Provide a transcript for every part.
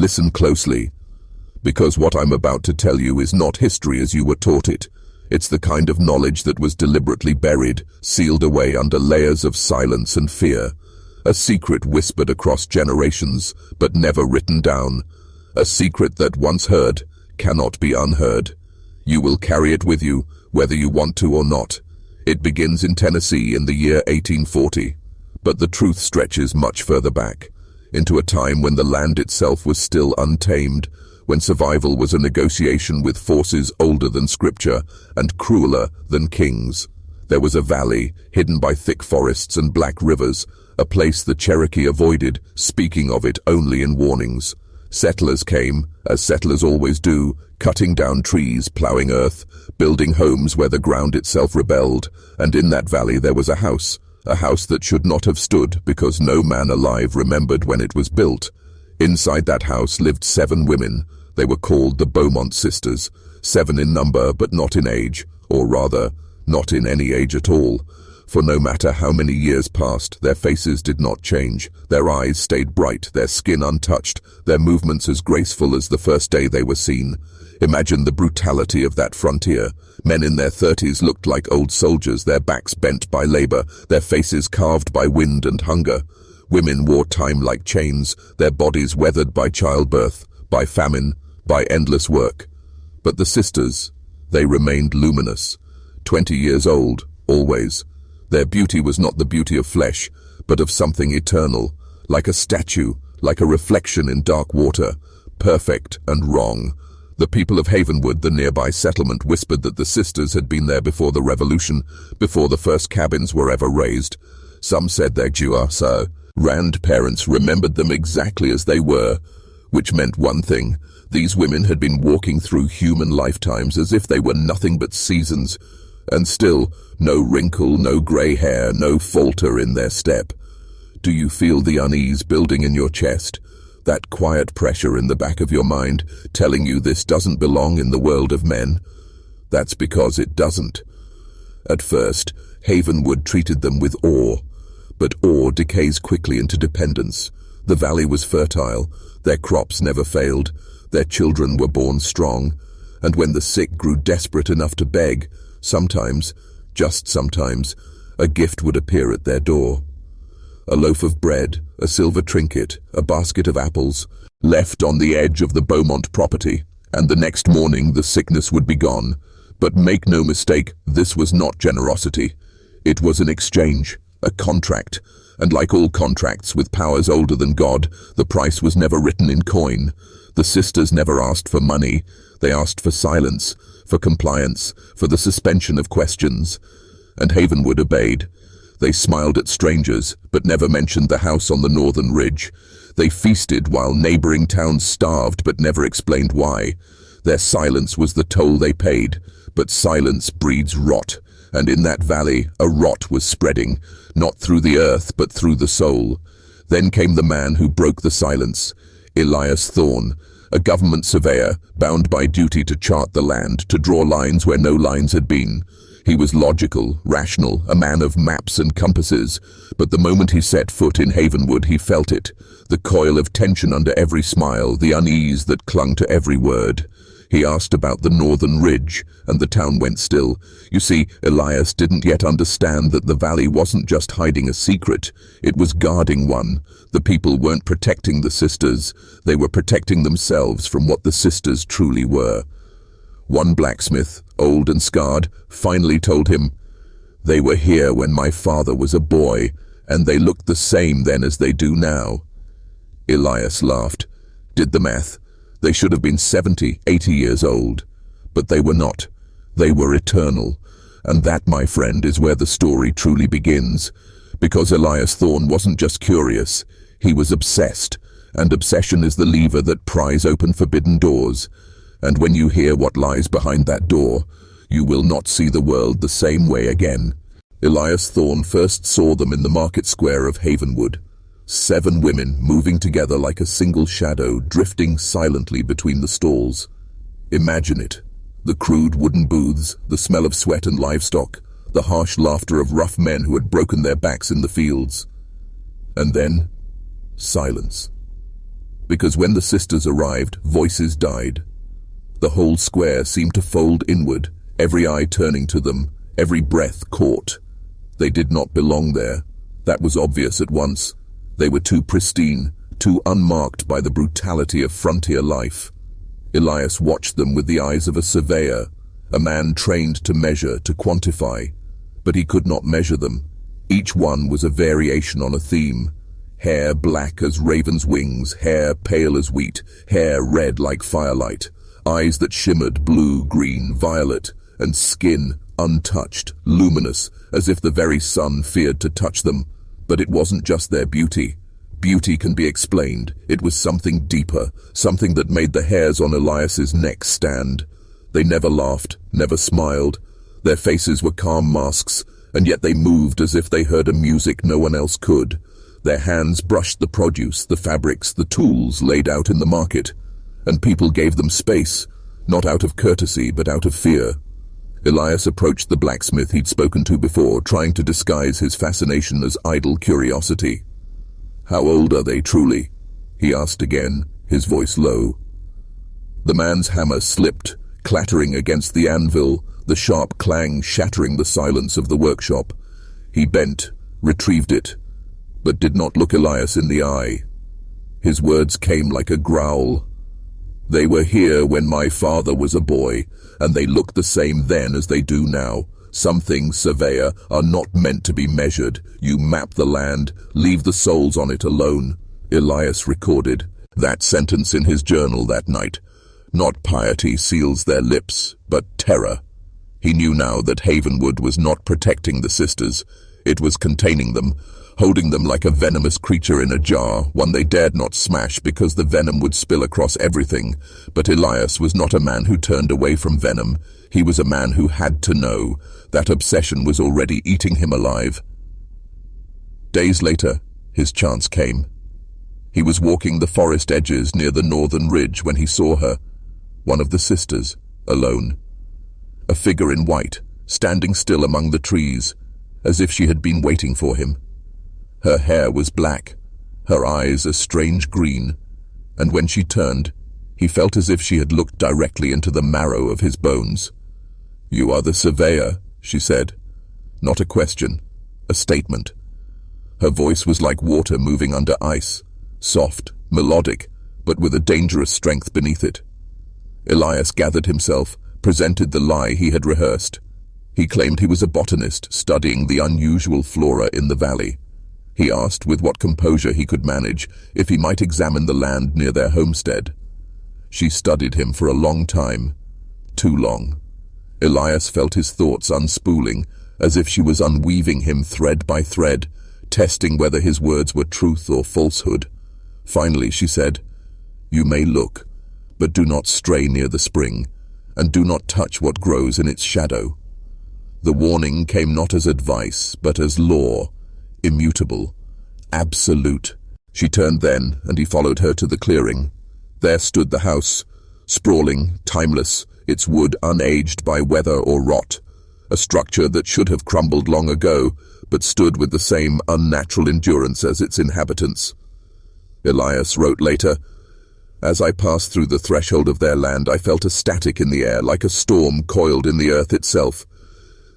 Listen closely, because what I'm about to tell you is not history as you were taught it. It's the kind of knowledge that was deliberately buried, sealed away under layers of silence and fear. A secret whispered across generations, but never written down. A secret that once heard cannot be unheard. You will carry it with you, whether you want to or not. It begins in Tennessee in the year 1840, but the truth stretches much further back, into a time when the land itself was still untamed, when survival was a negotiation with forces older than scripture and crueler than kings. There was a valley, hidden by thick forests and black rivers, a place the Cherokee avoided, speaking of it only in warnings. Settlers came, as settlers always do, cutting down trees, plowing earth, building homes where the ground itself rebelled, and in that valley there was a house that should not have stood because no man alive remembered when it was built. Inside that house lived 7 women. They were called the Beaumont sisters, 7 in number but not in age, or rather, not in any age at all. For no matter how many years passed, their faces did not change. Their eyes stayed bright, their skin untouched, their movements as graceful as the first day they were seen. Imagine the brutality of that frontier. Men in their 30s looked like old soldiers, their backs bent by labor, their faces carved by wind and hunger. Women wore time like chains, their bodies weathered by childbirth, by famine, by endless work. But the sisters, they remained luminous, 20 years old, always. Their beauty was not the beauty of flesh, but of something eternal, like a statue, like a reflection in dark water, perfect and wrong. The people of Havenwood, the nearby settlement, whispered that the sisters had been there before the Revolution, before the first cabins were ever raised. Some said their grandparents remembered them exactly as they were, which meant one thing: these women had been walking through human lifetimes as if they were nothing but seasons, and still no wrinkle, no grey hair, no falter in their step. Do you feel the unease building in your chest? That quiet pressure in the back of your mind telling you this doesn't belong in the world of men? That's because it doesn't. At first, Havenwood treated them with awe, but awe decays quickly into dependence. The valley was fertile, their crops never failed, their children were born strong, and when the sick grew desperate enough to beg, sometimes, just sometimes, a gift would appear at their door. A loaf of bread, a silver trinket, a basket of apples, left on the edge of the Beaumont property, and the next morning the sickness would be gone. But make no mistake, this was not generosity. It was an exchange, a contract, and like all contracts with powers older than God, the price was never written in coin. The sisters never asked for money, they asked for silence, for compliance, for the suspension of questions. And Havenwood obeyed. They smiled at strangers, but never mentioned the house on the northern ridge. They feasted while neighboring towns starved, but never explained why. Their silence was the toll they paid, but silence breeds rot, and in that valley a rot was spreading, not through the earth but through the soul. Then came the man who broke the silence, Elias Thorne, a government surveyor, bound by duty to chart the land, to draw lines where no lines had been. He was logical, rational, a man of maps and compasses, but the moment he set foot in Havenwood he felt it, the coil of tension under every smile, the unease that clung to every word. He asked about the northern ridge, and the town went still. You see, Elias didn't yet understand that the valley wasn't just hiding a secret, it was guarding one. The people weren't protecting the sisters, they were protecting themselves from what the sisters truly were. One blacksmith, old and scarred, finally told him, "They were here when my father was a boy, and they looked the same then as they do now." Elias laughed, did the math. They should have been 70, 80 years old. But they were not. They were eternal. And that, my friend, is where the story truly begins. Because Elias Thorne wasn't just curious, he was obsessed. And obsession is the lever that pries open forbidden doors. And when you hear what lies behind that door, you will not see the world the same way again. Elias Thorne first saw them in the market square of Havenwood. 7 women moving together like a single shadow, drifting silently between the stalls. Imagine it. The crude wooden booths, the smell of sweat and livestock, the harsh laughter of rough men who had broken their backs in the fields. And then, silence. because when the sisters arrived, voices died. The whole square seemed to fold inward, every eye turning to them, every breath caught. They did not belong there. That was obvious at once. They were too pristine, too unmarked by the brutality of frontier life. Elias watched them with the eyes of a surveyor, a man trained to measure, to quantify. But he could not measure them. Each one was a variation on a theme. Hair black as raven's wings, hair pale as wheat, hair red like firelight, eyes that shimmered blue, green, violet, and skin untouched, luminous, as if the very sun feared to touch them. But it wasn't just their beauty. Beauty can be explained. It was something deeper, something that made the hairs on Elias's neck stand. They never laughed, never smiled. Their faces were calm masks, and yet they moved as if they heard a music no one else could. Their hands brushed the produce, the fabrics, the tools laid out in the market, and people gave them space, not out of courtesy but out of fear. Elias approached the blacksmith he'd spoken to before, trying to disguise his fascination as idle curiosity. "How old are they truly?" he asked again, his voice low. The man's hammer slipped, clattering against the anvil, the sharp clang shattering the silence of the workshop. He bent, retrieved it, but did not look Elias in the eye. His words came like a growl. "They were here when my father was a boy, and they looked the same then as they do now. Some things, surveyor, are not meant to be measured. You map the land, leave the souls on it alone." Elias recorded that sentence in his journal that night. Not piety seals their lips, but terror. He knew now that Havenwood was not protecting the sisters. It was containing them, holding them like a venomous creature in a jar, one they dared not smash because the venom would spill across everything. But Elias was not a man who turned away from venom. He was a man who had to know. That obsession was already eating him alive. Days later, his chance came. He was walking the forest edges near the northern ridge when he saw her, one of the sisters, alone. A figure in white, standing still among the trees, as if she had been waiting for him. Her hair was black, her eyes a strange green, and when she turned, he felt as if she had looked directly into the marrow of his bones. "You are the surveyor," she said. Not a question, a statement. Her voice was like water moving under ice, soft, melodic, but with a dangerous strength beneath it. Elias gathered himself, presented the lie he had rehearsed. He claimed he was a botanist, studying the unusual flora in the valley. He asked, with what composure he could manage, if he might examine the land near their homestead. She studied him for a long time, too long. Elias felt his thoughts unspooling, as if she was unweaving him thread by thread, testing whether his words were truth or falsehood. Finally she said, "You may look, but do not stray near the spring, and do not touch what grows in its shadow." The warning came not as advice, but as law, immutable, absolute. She turned then, and he followed her to the clearing. There stood the house, sprawling, timeless, its wood unaged by weather or rot, a structure that should have crumbled long ago, but stood with the same unnatural endurance as its inhabitants. Elias wrote later, "As I passed through the threshold of their land, I felt a static in the air, like a storm coiled in the earth itself.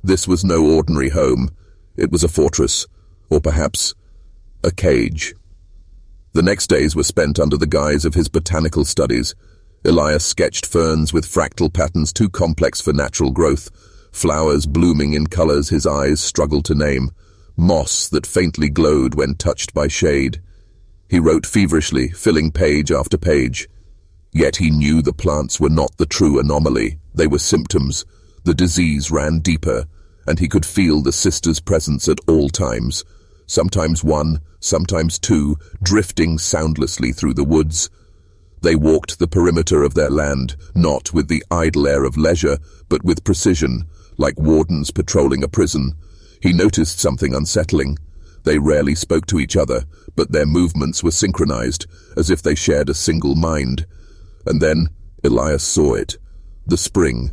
This was no ordinary home. It was a fortress, or perhaps a cage." The next days were spent under the guise of his botanical studies. Elias sketched ferns with fractal patterns too complex for natural growth, flowers blooming in colors his eyes struggled to name, moss that faintly glowed when touched by shade. He wrote feverishly, filling page after page. Yet he knew the plants were not the true anomaly. They were symptoms. The disease ran deeper, and he could feel the sisters' presence at all times. Sometimes one, sometimes two, drifting soundlessly through the woods. They walked the perimeter of their land, not with the idle air of leisure, but with precision, like wardens patrolling a prison. He noticed something unsettling. They rarely spoke to each other, but their movements were synchronized, as if they shared a single mind. And then Elias saw it. The spring.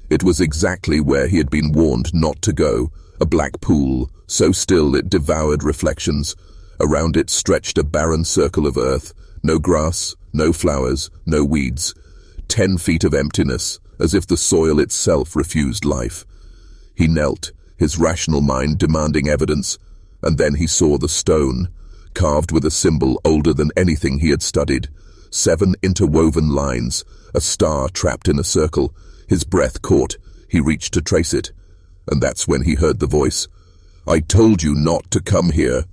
It was exactly where he had been warned not to go, a black pool, so still it devoured reflections. Around it stretched a barren circle of earth, No grass, no flowers, no weeds. 10 feet of emptiness, as if the soil itself refused life. He knelt, his rational mind demanding evidence, and then he saw the stone, carved with a symbol older than anything he had studied. 7 interwoven lines, a star trapped in a circle. His breath caught. He reached to trace it, and that's when he heard the voice. "I told you not to come here."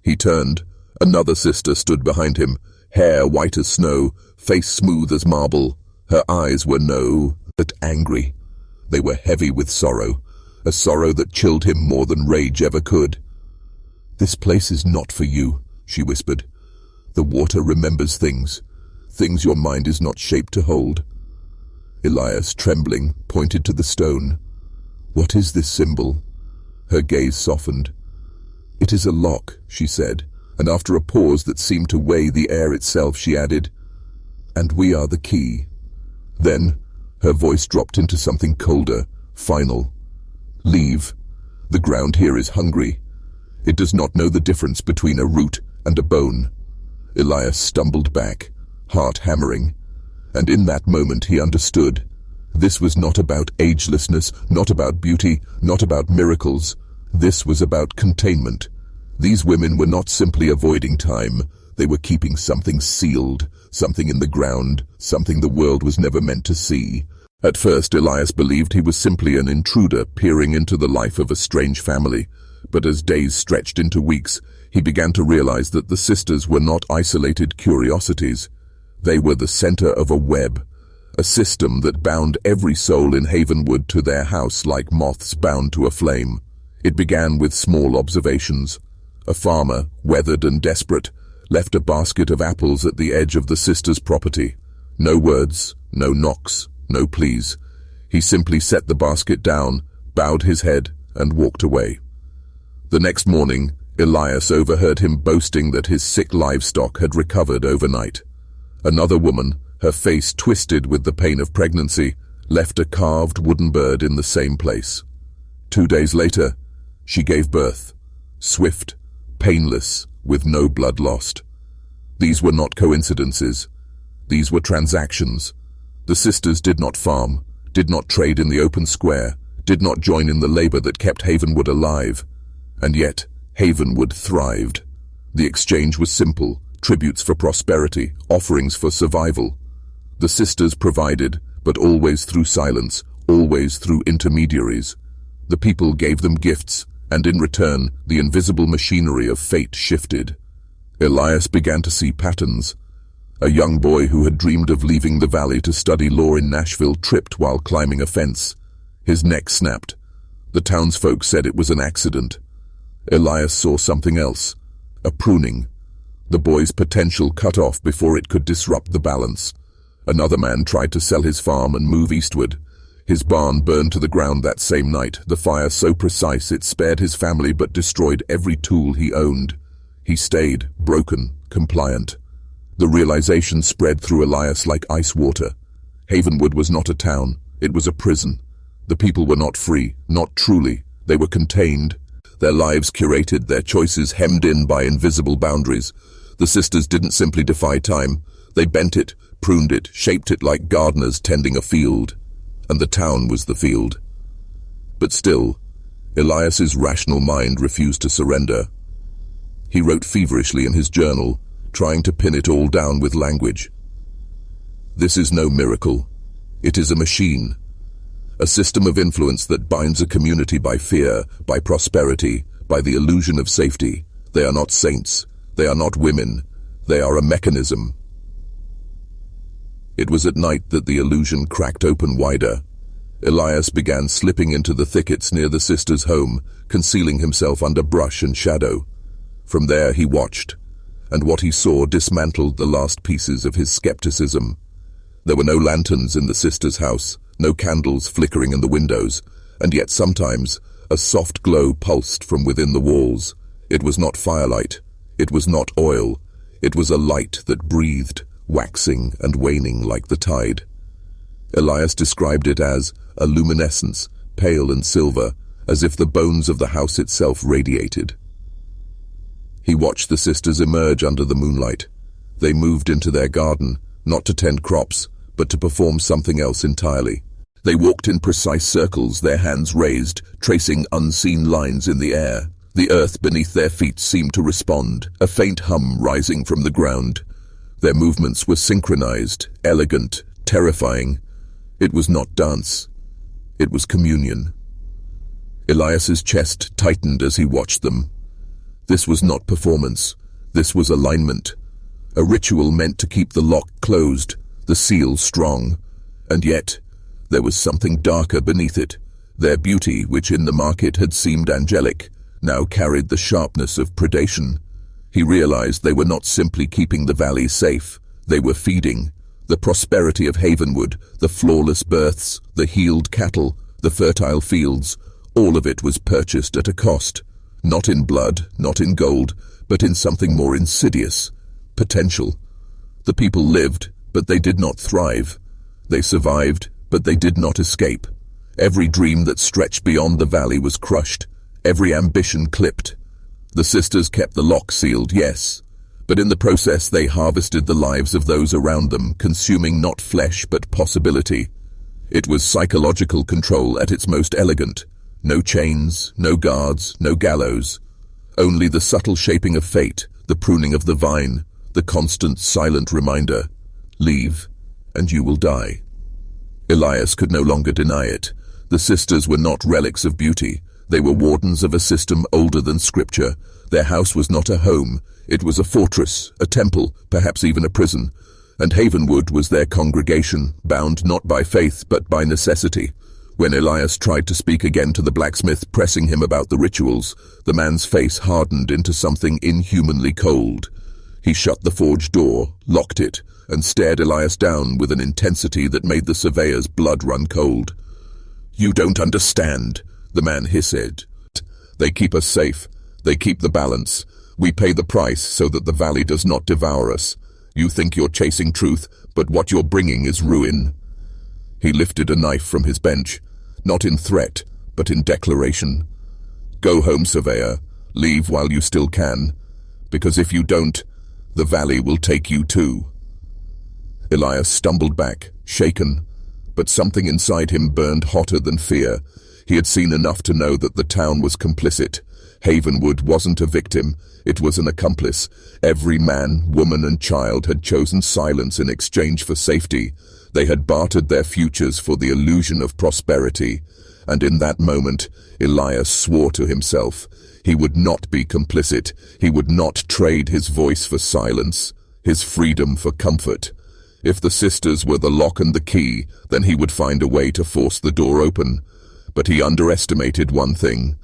He turned. Another sister stood behind him, hair white as snow, face smooth as marble. Her eyes were but angry. They were heavy with sorrow, a sorrow that chilled him more than rage ever could. "This place is not for you," she whispered. "The water remembers things your mind is not shaped to hold." Elias, trembling, pointed to the stone. "What is this symbol?" Her gaze softened. "It is a lock," she said, and after a pause that seemed to weigh the air itself, she added, "And we are the key." Then, her voice dropped into something colder, final. "Leave. The ground here is hungry. It does not know the difference between a root and a bone." Elias stumbled back, heart hammering, and in that moment he understood. This was not about agelessness, not about beauty, not about miracles. This was about containment. These women were not simply avoiding time. They were keeping something sealed, something in the ground, something the world was never meant to see. At first, Elias believed he was simply an intruder peering into the life of a strange family. But as days stretched into weeks, he began to realize that the sisters were not isolated curiosities. They were the center of a web, a system that bound every soul in Havenwood to their house like moths bound to a flame. It began with small observations. A farmer, weathered and desperate, left a basket of apples at the edge of the sisters' property. No words, no knocks, no pleas. He simply set the basket down, bowed his head, and walked away. The next morning, Elias overheard him boasting that his sick livestock had recovered overnight. Another woman, her face twisted with the pain of pregnancy, left a carved wooden bird in the same place. 2 days later, she gave birth, swift, painless, with no blood lost. These were not coincidences. These were transactions. The sisters did not farm, did not trade in the open square, did not join in the labor that kept Havenwood alive. And yet, Havenwood thrived. The exchange was simple, tributes for prosperity, offerings for survival. The sisters provided, but always through silence, always through intermediaries. The people gave them gifts, and in return, the invisible machinery of fate shifted. Elias began to see patterns. A young boy who had dreamed of leaving the valley to study law in Nashville tripped while climbing a fence. His neck snapped. The townsfolk said it was an accident. Elias saw something else, a pruning. The boy's potential cut off before it could disrupt the balance. Another man tried to sell his farm and move eastward. His barn burned to the ground that same night, the fire so precise it spared his family but destroyed every tool he owned. He stayed, broken, compliant. The realization spread through Elias like ice water. Havenwood was not a town, it was a prison. The people were not free, not truly. They were contained. Their lives curated, their choices hemmed in by invisible boundaries. The sisters didn't simply defy time. They bent it, pruned it, shaped it like gardeners tending a field. And the town was the field. But still, Elias's rational mind refused to surrender. He wrote feverishly in his journal, trying to pin it all down with language. This is no miracle. It is a machine. A system of influence that binds a community by fear, by prosperity, by the illusion of safety. They are not saints. They are not women. They are a mechanism. It was at night that the illusion cracked open wider. Elias began slipping into the thickets near the sisters' home, concealing himself under brush and shadow. From there he watched, and what he saw dismantled the last pieces of his skepticism. There were no lanterns in the sisters' house, no candles flickering in the windows, and yet sometimes a soft glow pulsed from within the walls. It was not firelight, it was not oil, it was a light that breathed, waxing and waning like the tide. Elias described it as a luminescence, pale and silver, as if the bones of the house itself radiated. He watched the sisters emerge under the moonlight. They moved into their garden, not to tend crops, but to perform something else entirely. They walked in precise circles, their hands raised, tracing unseen lines in the air. The earth beneath their feet seemed to respond, a faint hum rising from the ground. Their movements were synchronized, elegant, terrifying. It was not dance. It was communion. Elias's chest tightened as he watched them. This was not performance. This was alignment. A ritual meant to keep the lock closed, the seal strong. And yet, there was something darker beneath it. Their beauty, which in the market had seemed angelic, now carried the sharpness of predation. He realized they were not simply keeping the valley safe. They were feeding. The prosperity of Havenwood, the flawless births, the healed cattle, the fertile fields, all of it was purchased at a cost. Not in blood, not in gold, but in something more insidious. Potential. The people lived, but they did not thrive. They survived, but they did not escape. Every dream that stretched beyond the valley was crushed, every ambition clipped. The sisters kept the lock sealed, yes, but in the process they harvested the lives of those around them, consuming not flesh but possibility. It was psychological control at its most elegant. No chains, no guards, no gallows. Only the subtle shaping of fate, the pruning of the vine, the constant silent reminder, leave, and you will die. Elias could no longer deny it. The sisters were not relics of beauty. They were wardens of a system older than scripture. Their house was not a home. It was a fortress, a temple, perhaps even a prison. And Havenwood was their congregation, bound not by faith but by necessity. When Elias tried to speak again to the blacksmith, pressing him about the rituals, the man's face hardened into something inhumanly cold. He shut the forge door, locked it, and stared Elias down with an intensity that made the surveyor's blood run cold. "You don't understand," the man hissed. "They keep us safe. They keep the balance. We pay the price so that the valley does not devour us. You think you're chasing truth, but what you're bringing is ruin." He lifted a knife from his bench, not in threat, but in declaration. "Go home, surveyor. Leave while you still can, because if you don't, the valley will take you too." Elias stumbled back, shaken, but something inside him burned hotter than fear. He had seen enough to know that the town was complicit. Havenwood wasn't a victim, it was an accomplice. Every man, woman and child had chosen silence in exchange for safety. They had bartered their futures for the illusion of prosperity. And in that moment, Elias swore to himself. He would not be complicit. He would not trade his voice for silence, his freedom for comfort. If the sisters were the lock and the key, then he would find a way to force the door open. But he underestimated one thing.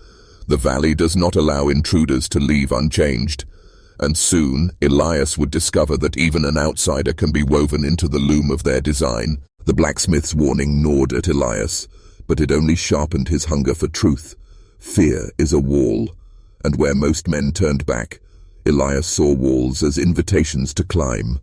The valley does not allow intruders to leave unchanged. And soon, Elias would discover that even an outsider can be woven into the loom of their design. The blacksmith's warning gnawed at Elias, but it only sharpened his hunger for truth. Fear is a wall, and where most men turned back, Elias saw walls as invitations to climb.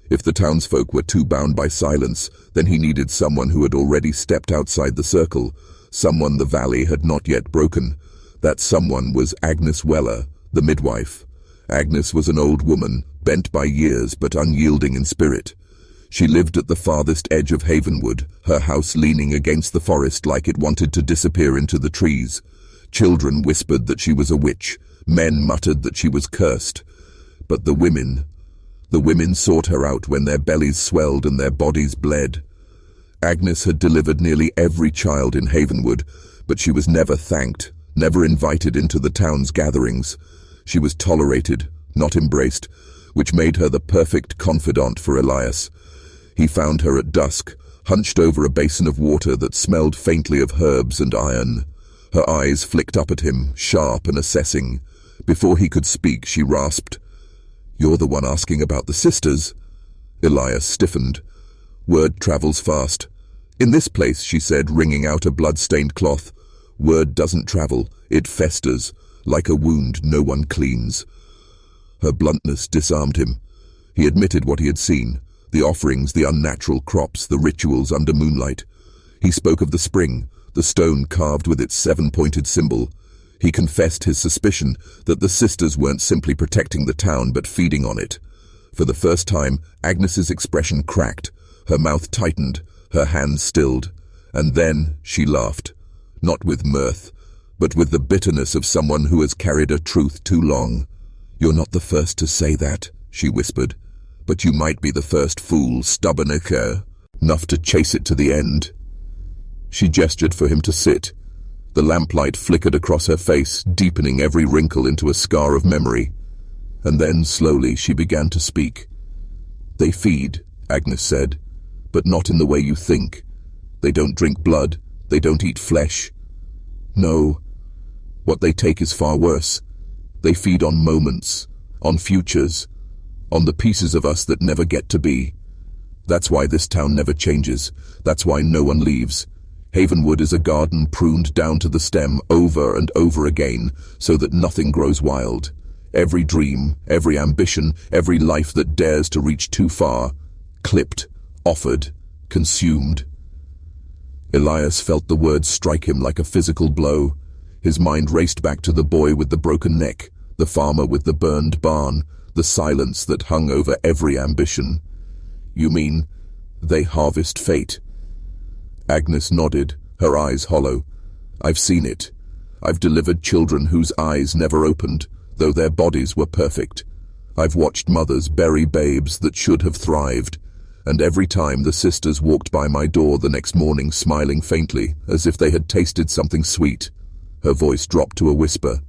If the townsfolk were too bound by silence, then he needed someone who had already stepped outside the circle, someone the valley had not yet broken. That someone was Agnes Weller, the midwife. Agnes was an old woman, bent by years but unyielding in spirit. She lived at the farthest edge of Havenwood, her house leaning against the forest like it wanted to disappear into the trees. Children whispered that she was a witch. Men muttered that she was cursed. But the women sought her out when their bellies swelled and their bodies bled. Agnes had delivered nearly every child in Havenwood, but she was never thanked, never invited into the town's gatherings. She was tolerated, not embraced, which made her the perfect confidant for Elias. He found her at dusk, hunched over a basin of water that smelled faintly of herbs and iron. Her eyes flicked up at him, sharp and assessing. Before he could speak, she rasped, "You're the one asking about the sisters?" Elias stiffened. "Word travels fast." "In this place," she said, wringing out a blood-stained cloth. "Word doesn't travel, it festers, like a wound no one cleans." Her bluntness disarmed him. He admitted what he had seen, the offerings, the unnatural crops, the rituals under moonlight. He spoke of the spring, the stone carved with its seven-pointed symbol. He confessed his suspicion that the sisters weren't simply protecting the town but feeding on it. For the first time, Agnes's expression cracked, her mouth tightened, her hands stilled, and then she laughed, not with mirth, but with the bitterness of someone who has carried a truth too long. "You're not the first to say that," she whispered, "but you might be the first fool stubborn enough to chase it to the end." She gestured for him to sit. The lamplight flickered across her face, deepening every wrinkle into a scar of memory. And then, slowly, she began to speak. "They feed," Agnes said, "but not in the way you think. They don't drink blood. They don't eat flesh. No, what they take is far worse. They feed on moments, on futures, on the pieces of us that never get to be. That's why this town never changes. That's why no one leaves. Havenwood is a garden pruned down to the stem over and over again so that nothing grows wild. Every dream, every ambition, every life that dares to reach too far, clipped, offered, consumed." Elias felt the words strike him like a physical blow. His mind raced back to the boy with the broken neck, the farmer with the burned barn, the silence that hung over every ambition. "You mean, they harvest fate?" Agnes nodded, her eyes hollow. "I've seen it. I've delivered children whose eyes never opened, though their bodies were perfect. I've watched mothers bury babes that should have thrived, and every time the sisters walked by my door the next morning smiling faintly, as if they had tasted something sweet." Her voice dropped to a whisper.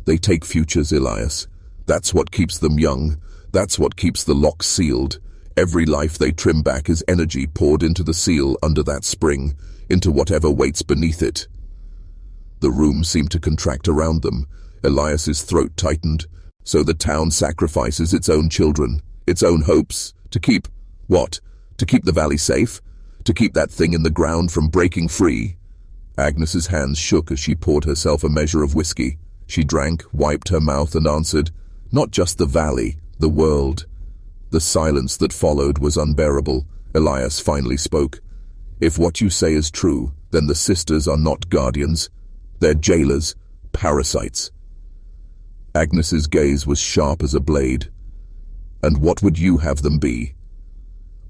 "They take futures, Elias. That's what keeps them young. That's what keeps the lock sealed. Every life they trim back is energy poured into the seal under that spring, into whatever waits beneath it." The room seemed to contract around them. Elias's throat tightened. "So the town sacrifices its own children, its own hopes, to keep, what? To keep the valley safe? To keep that thing in the ground from breaking free?" Agnes's hands shook as she poured herself a measure of whiskey. She drank, wiped her mouth, and answered, "Not just the valley, the world." The silence that followed was unbearable. Elias finally spoke. "If what you say is true, then the sisters are not guardians. They're jailers, parasites." Agnes's gaze was sharp as a blade. "And what would you have them be?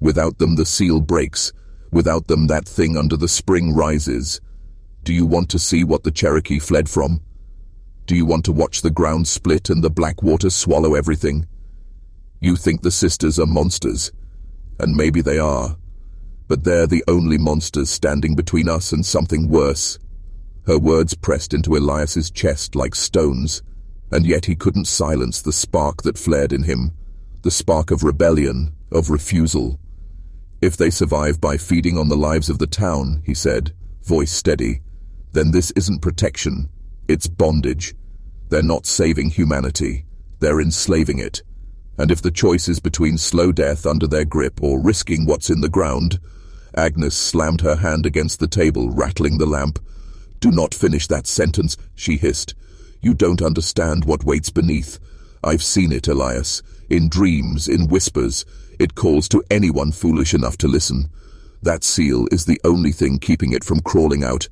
Without them the seal breaks. Without them that thing under the spring rises. Do you want to see what the Cherokee fled from? Do you want to watch the ground split and the black water swallow everything? You think the sisters are monsters, and maybe they are, but they're the only monsters standing between us and something worse." Her words pressed into Elias's chest like stones, and yet he couldn't silence the spark that flared in him, the spark of rebellion, of refusal. "If they survive by feeding on the lives of the town," he said, voice steady, "then this isn't protection, it's bondage. They're not saving humanity, they're enslaving it. And if the choice is between slow death under their grip or risking what's in the ground—" Agnes slammed her hand against the table, rattling the lamp. "Do not finish that sentence," she hissed. "You don't understand what waits beneath. I've seen it, Elias, in dreams, in whispers. It calls to anyone foolish enough to listen. That seal is the only thing keeping it from crawling out,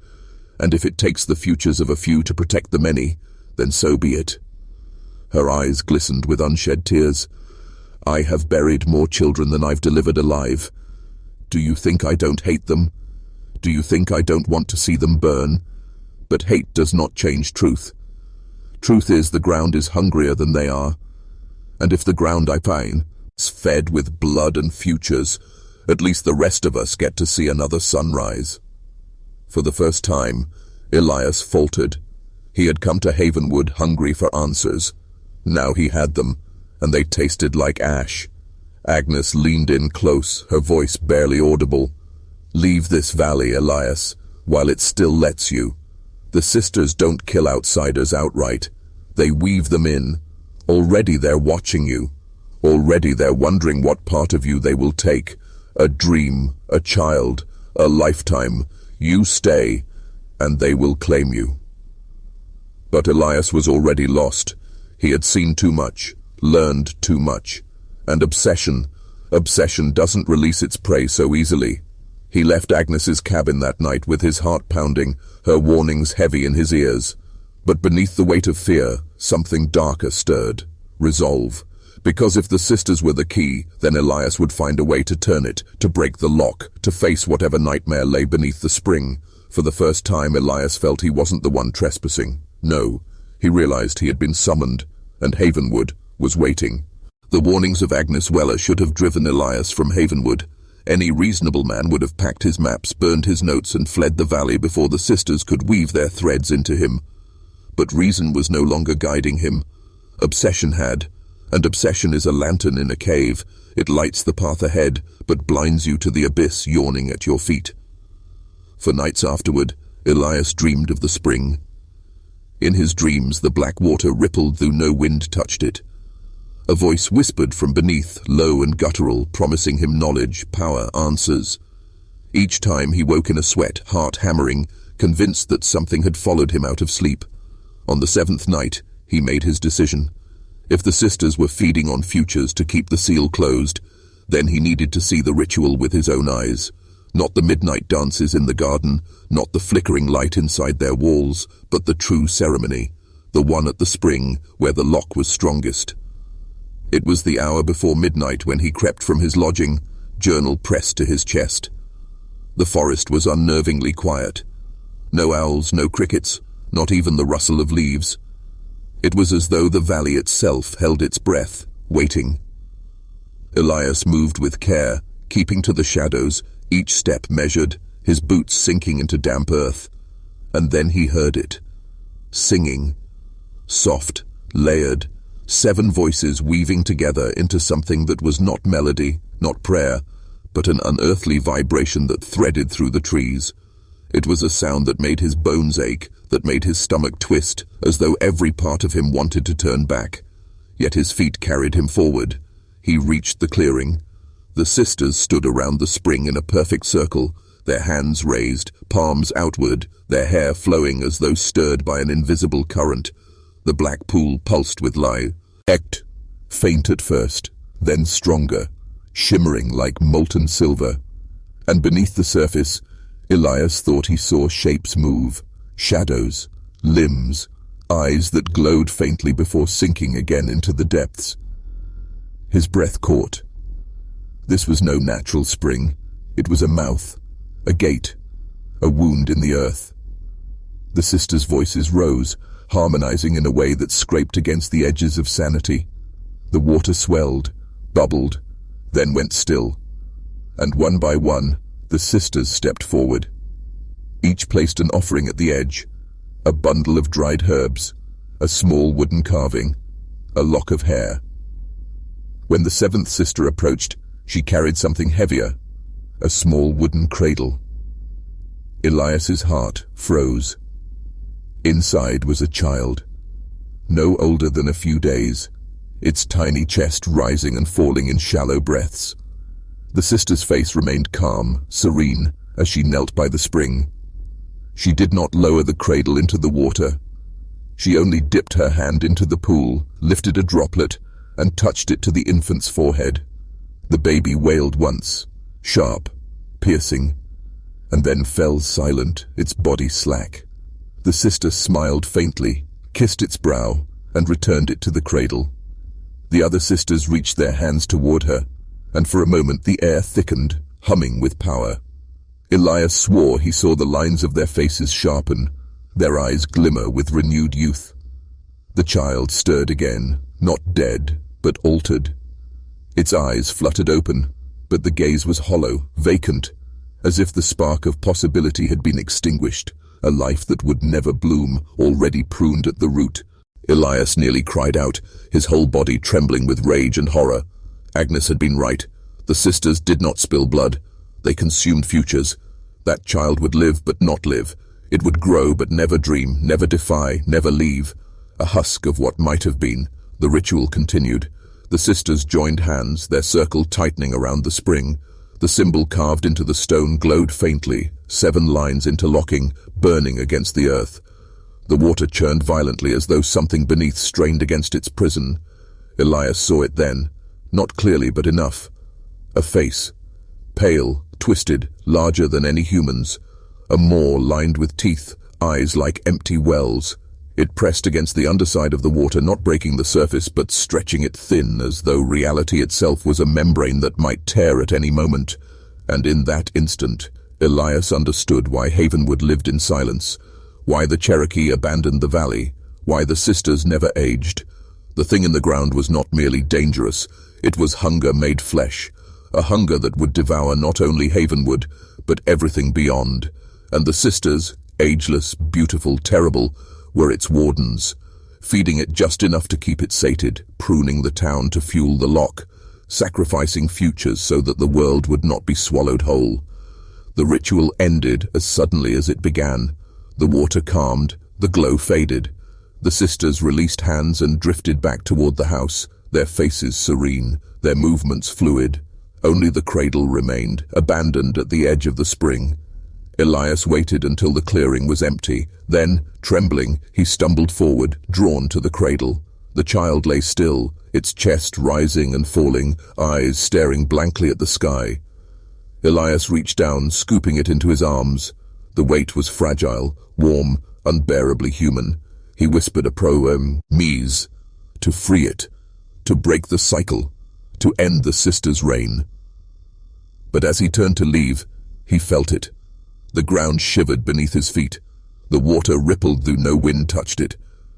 and if it takes the futures of a few to protect the many, then so be it." Her eyes glistened with unshed tears. "I have buried more children than I've delivered alive. Do you think I don't hate them? Do you think I don't want to see them burn? But hate does not change truth. Truth is the ground is hungrier than they are. And if the ground I find is fed with blood and futures, at least the rest of us get to see another sunrise." For the first time, Elias faltered. He had come to Havenwood hungry for answers. Now he had them, and they tasted like ash. Agnes leaned in close, her voice barely audible. "Leave this valley, Elias, while it still lets you. The sisters don't kill outsiders outright. They weave them in. Already they're watching you. Already they're wondering what part of you they will take. A dream, a child, a lifetime. You stay, and they will claim you." But Elias was already lost. He had seen too much, learned too much. And obsession doesn't release its prey so easily. He left Agnes's cabin that night with his heart pounding, her warnings heavy in his ears. But beneath the weight of fear, something darker stirred. Resolve. Because if the sisters were the key, then Elias would find a way to turn it, to break the lock, to face whatever nightmare lay beneath the spring. For the first time, Elias felt he wasn't the one trespassing. No, he realized he had been summoned, and Havenwood was waiting. The warnings of Agnes Weller should have driven Elias from Havenwood. Any reasonable man would have packed his maps, burned his notes, and fled the valley before the sisters could weave their threads into him. But reason was no longer guiding him. Obsession had, and obsession is a lantern in a cave. It lights the path ahead, but blinds you to the abyss yawning at your feet. For nights afterward, Elias dreamed of the spring. In his dreams, the black water rippled though no wind touched it. A voice whispered from beneath, low and guttural, promising him knowledge, power, answers. Each time he woke in a sweat, heart hammering, convinced that something had followed him out of sleep. On the seventh night, he made his decision. If the sisters were feeding on futures to keep the seal closed, then he needed to see the ritual with his own eyes. Not the midnight dances in the garden, not the flickering light inside their walls, but the true ceremony, the one at the spring where the lock was strongest. It was the hour before midnight when he crept from his lodging, journal pressed to his chest. The forest was unnervingly quiet. No owls, no crickets, not even the rustle of leaves. It was as though the valley itself held its breath, waiting. Elias moved with care, keeping to the shadows, each step measured, his boots sinking into damp earth. And then he heard it. Singing. Soft, layered, 7 voices weaving together into something that was not melody, not prayer, but an unearthly vibration that threaded through the trees. It was a sound that made his bones ache, that made his stomach twist, as though every part of him wanted to turn back. Yet his feet carried him forward. He reached the clearing. The sisters stood around the spring in a perfect circle, their hands raised, palms outward, their hair flowing as though stirred by an invisible current. The black pool pulsed with life. Faint at first, then stronger, shimmering like molten silver. And beneath the surface, Elias thought he saw shapes move, shadows, limbs, eyes that glowed faintly before sinking again into the depths. His breath caught. This was no natural spring. It was a mouth, a gate, a wound in the earth. The sisters' voices rose, harmonizing in a way that scraped against the edges of sanity. The water swelled, bubbled, then went still. And one by one, the sisters stepped forward. Each placed an offering at the edge, a bundle of dried herbs, a small wooden carving, a lock of hair. When the 7th sister approached, she carried something heavier, a small wooden cradle. Elias's heart froze. Inside was a child, no older than a few days, its tiny chest rising and falling in shallow breaths. The sister's face remained calm, serene, as she knelt by the spring. She did not lower the cradle into the water. She only dipped her hand into the pool, lifted a droplet, and touched it to the infant's forehead. The baby wailed once, sharp, piercing, and then fell silent, its body slack. The sister smiled faintly, kissed its brow, and returned it to the cradle. The other sisters reached their hands toward her, and for a moment the air thickened, humming with power. Elias swore he saw the lines of their faces sharpen, their eyes glimmer with renewed youth. The child stirred again, not dead, but altered. Its eyes fluttered open, but the gaze was hollow, vacant, as if the spark of possibility had been extinguished. A life that would never bloom, already pruned at the root. Elias nearly cried out, his whole body trembling with rage and horror. Agnes had been right. The sisters did not spill blood. They consumed futures. That child would live but not live. It would grow but never dream, never defy, never leave. A husk of what might have been. The ritual continued. The sisters joined hands, their circle tightening around the spring. The symbol carved into the stone glowed faintly, 7 lines interlocking, burning against the earth. The water churned violently as though something beneath strained against its prison. Elias saw it then, not clearly but enough. A face, pale, twisted, larger than any human's. A maw lined with teeth, eyes like empty wells. It pressed against the underside of the water, not breaking the surface, but stretching it thin, as though reality itself was a membrane that might tear at any moment. And in that instant, Elias understood why Havenwood lived in silence, why the Cherokee abandoned the valley, why the sisters never aged. The thing in the ground was not merely dangerous, it was hunger made flesh, a hunger that would devour not only Havenwood, but everything beyond. And the sisters, ageless, beautiful, terrible, were its wardens, feeding it just enough to keep it sated, pruning the town to fuel the lock, sacrificing futures so that the world would not be swallowed whole. The ritual ended as suddenly as it began. The water calmed, the glow faded. The sisters released hands and drifted back toward the house, their faces serene, their movements fluid. Only the cradle remained, abandoned at the edge of the spring. Elias waited until the clearing was empty. Then, trembling, he stumbled forward, drawn to the cradle. The child lay still, its chest rising and falling, eyes staring blankly at the sky. Elias reached down, scooping it into his arms. The weight was fragile, warm, unbearably human. He whispered a mise, to free it, to break the cycle, to end the sisters' reign. But as he turned to leave, he felt it. The ground shivered beneath his feet. The water rippled though no wind touched it.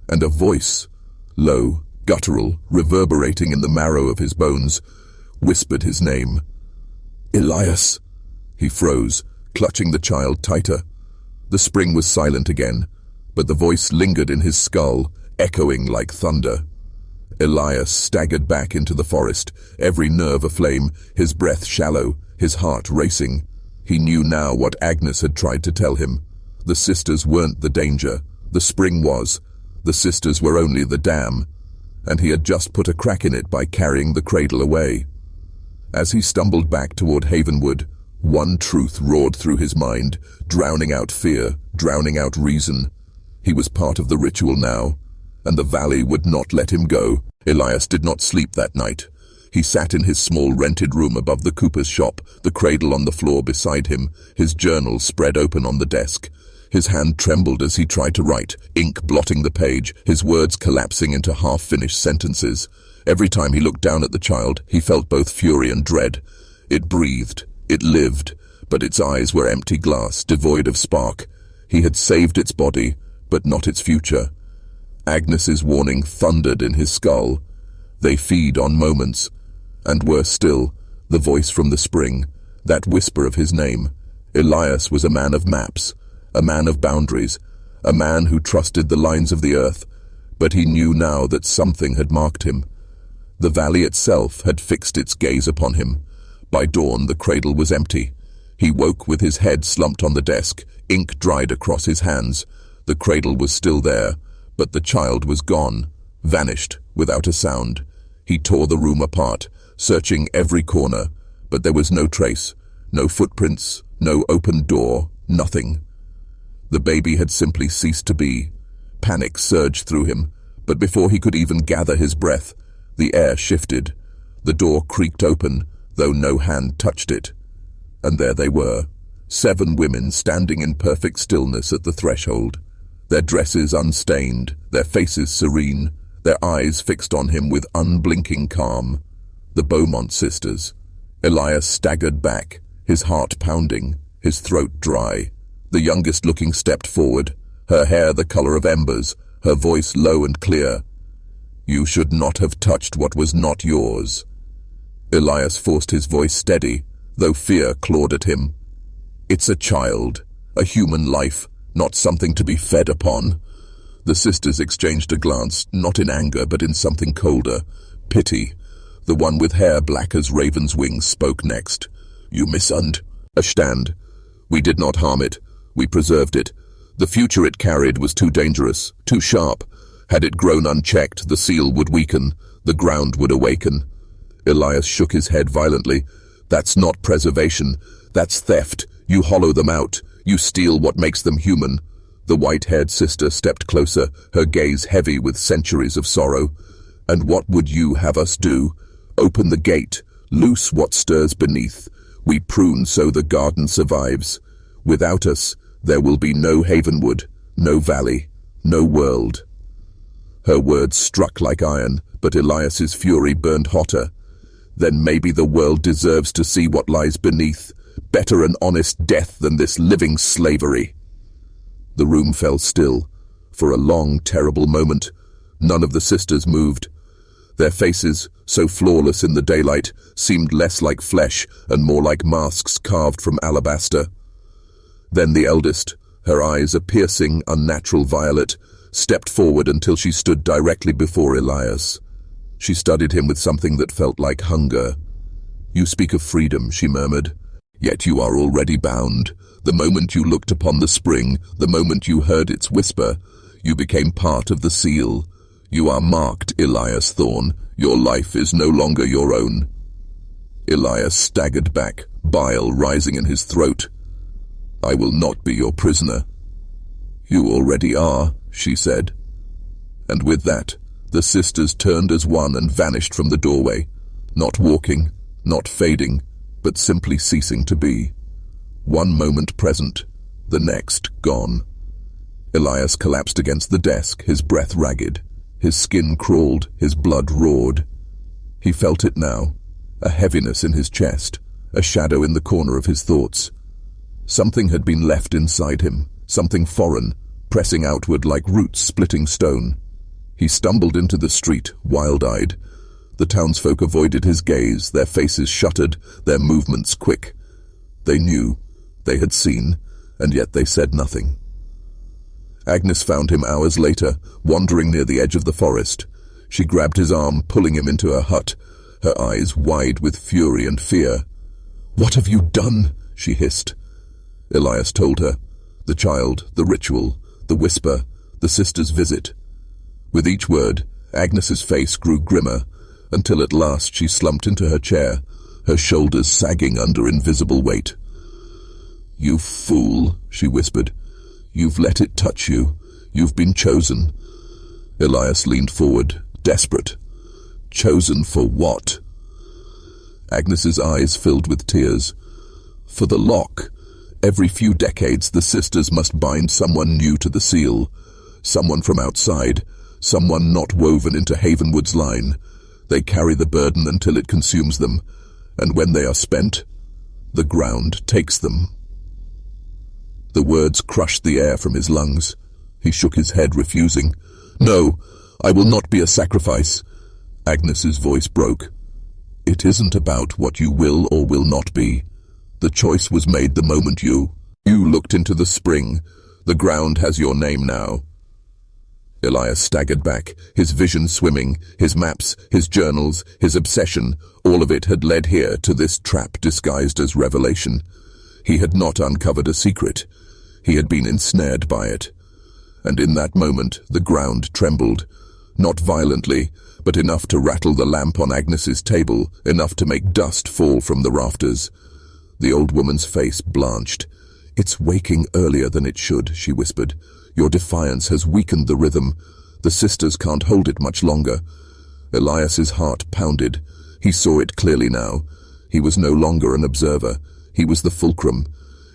And a voice, low, guttural, reverberating in the marrow of his bones, whispered his name. Elias. He froze, clutching the child tighter. The spring was silent again, but the voice lingered in his skull, echoing like thunder. Elias staggered back into the forest, every nerve aflame, his breath shallow, his heart racing. He knew now what Agnes had tried to tell him. The sisters weren't the danger. The spring was. The sisters were only the dam. And he had just put a crack in it by carrying the cradle away. As he stumbled back toward Havenwood, one truth roared through his mind, drowning out fear, drowning out reason. He was part of the ritual now, and the valley would not let him go. Elias did not sleep that night. He sat in his small rented room above the cooper's shop, the cradle on the floor beside him, his journal spread open on the desk. His hand trembled as he tried to write, ink blotting the page, his words collapsing into half-finished sentences. Every time he looked down at the child, he felt both fury and dread. It breathed, it lived, but its eyes were empty glass, devoid of spark. He had saved its body, but not its future. Agnes's warning thundered in his skull. They feed on moments. And worse still, the voice from the spring, that whisper of his name. Elias was a man of maps, a man of boundaries, a man who trusted the lines of the earth, but he knew now that something had marked him. The valley itself had fixed its gaze upon him. By dawn, the cradle was empty. He woke with his head slumped on the desk, ink dried across his hands. The cradle was still there, but the child was gone, vanished without a sound. He tore the room apart, searching every corner, but there was no trace, no footprints, no open door, nothing. The baby had simply ceased to be. Panic surged through him, but before he could even gather his breath, the air shifted. The door creaked open, though no hand touched it. And there they were, 7 women standing in perfect stillness at the threshold, their dresses unstained, their faces serene, their eyes fixed on him with unblinking calm. The Beaumont sisters. Elias staggered back, his heart pounding, his throat dry. The youngest looking stepped forward, her hair the color of embers, her voice low and clear. You should not have touched what was not yours. Elias forced his voice steady, though fear clawed at him. It's a child, a human life, not something to be fed upon. The sisters exchanged a glance, not in anger, but in something colder, pity. The one with hair black as raven's wings spoke next. You misunderstand. We did not harm it. We preserved it. The future it carried was too dangerous, too sharp. Had it grown unchecked, the seal would weaken, the ground would awaken. Elias shook his head violently. That's not preservation. That's theft. You hollow them out. You steal what makes them human. The white-haired sister stepped closer, her gaze heavy with centuries of sorrow. And what would you have us do? Open the gate, loose what stirs beneath. We prune so the garden survives. Without us, there will be no Havenwood, no valley, no world. Her words struck like iron, but Elias's fury burned hotter. Then maybe the world deserves to see what lies beneath. Better an honest death than this living slavery. The room fell still. For a long, terrible moment, none of the sisters moved. Their faces, so flawless in the daylight, seemed less like flesh and more like masks carved from alabaster. Then the eldest, her eyes a piercing, unnatural violet, stepped forward until she stood directly before Elias. She studied him with something that felt like hunger. "You speak of freedom," she murmured. "Yet you are already bound. The moment you looked upon the spring, the moment you heard its whisper, you became part of the seal. You are marked, Elias Thorne. Your life is no longer your own." Elias staggered back, bile rising in his throat. "I will not be your prisoner." "You already are," she said. And with that, the sisters turned as one and vanished from the doorway, not walking, not fading, but simply ceasing to be. One moment present, the next gone. Elias collapsed against the desk, his breath ragged. His skin crawled, his blood roared. He felt it now, a heaviness in his chest, a shadow in the corner of his thoughts. Something had been left inside him, something foreign, pressing outward like roots splitting stone. He stumbled into the street, wild-eyed. The townsfolk avoided his gaze, their faces shuttered, their movements quick. They knew, they had seen, and yet they said nothing. Agnes found him hours later, wandering near the edge of the forest. She grabbed his arm, pulling him into her hut, her eyes wide with fury and fear. "What have you done?" she hissed. Elias told her. The child, the ritual, the whisper, the sister's visit. With each word, Agnes's face grew grimmer, until at last she slumped into her chair, her shoulders sagging under invisible weight. "You fool," she whispered. "You've let it touch you. You've been chosen." Elias leaned forward, desperate. "Chosen for what?" Agnes's eyes filled with tears. "For the lock. Every few decades the sisters must bind someone new to the seal. Someone from outside. Someone not woven into Havenwood's line. They carry the burden until it consumes them. And when they are spent, the ground takes them." The words crushed the air from his lungs. He shook his head, refusing. "No, I will not be a sacrifice." Agnes's voice broke. "It isn't about what you will or will not be. The choice was made the moment you looked into the spring. The ground has your name now." Elias staggered back, his vision swimming, his maps, his journals, his obsession, all of it had led here to this trap disguised as revelation. He had not uncovered a secret. He had been ensnared by it. And in that moment, the ground trembled. Not violently, but enough to rattle the lamp on Agnes's table, enough to make dust fall from the rafters. The old woman's face blanched. "It's waking earlier than it should," she whispered. "Your defiance has weakened the rhythm. The sisters can't hold it much longer." Elias's heart pounded. He saw it clearly now. He was no longer an observer. He was the fulcrum.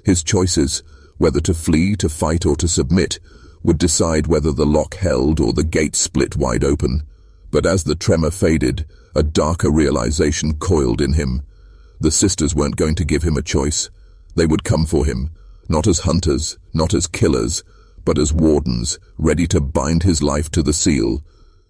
His choices, whether to flee, to fight, or to submit, would decide whether the lock held or the gate split wide open. But as the tremor faded, a darker realization coiled in him. The sisters weren't going to give him a choice. They would come for him, not as hunters, not as killers, but as wardens, ready to bind his life to the seal.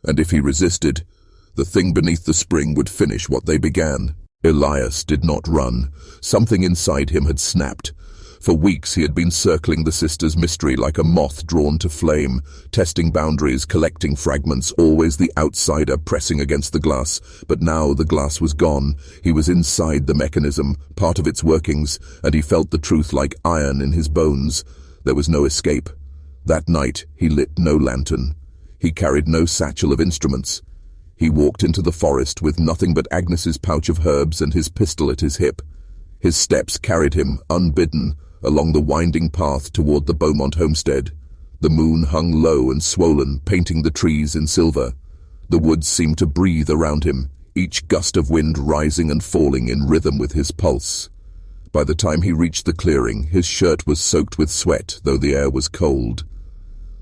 And if he resisted, the thing beneath the spring would finish what they began. Elias did not run. Something inside him had snapped. For weeks he had been circling the sisters' mystery like a moth drawn to flame, testing boundaries, collecting fragments, always the outsider pressing against the glass. But now the glass was gone. He was inside the mechanism, part of its workings, and he felt the truth like iron in his bones. There was no escape. That night he lit no lantern. He carried no satchel of instruments. He walked into the forest with nothing but Agnes's pouch of herbs and his pistol at his hip. His steps carried him, unbidden, along the winding path toward the Beaumont homestead. The moon hung low and swollen, painting the trees in silver. The woods seemed to breathe around him, each gust of wind rising and falling in rhythm with his pulse. By the time he reached the clearing, his shirt was soaked with sweat, though the air was cold.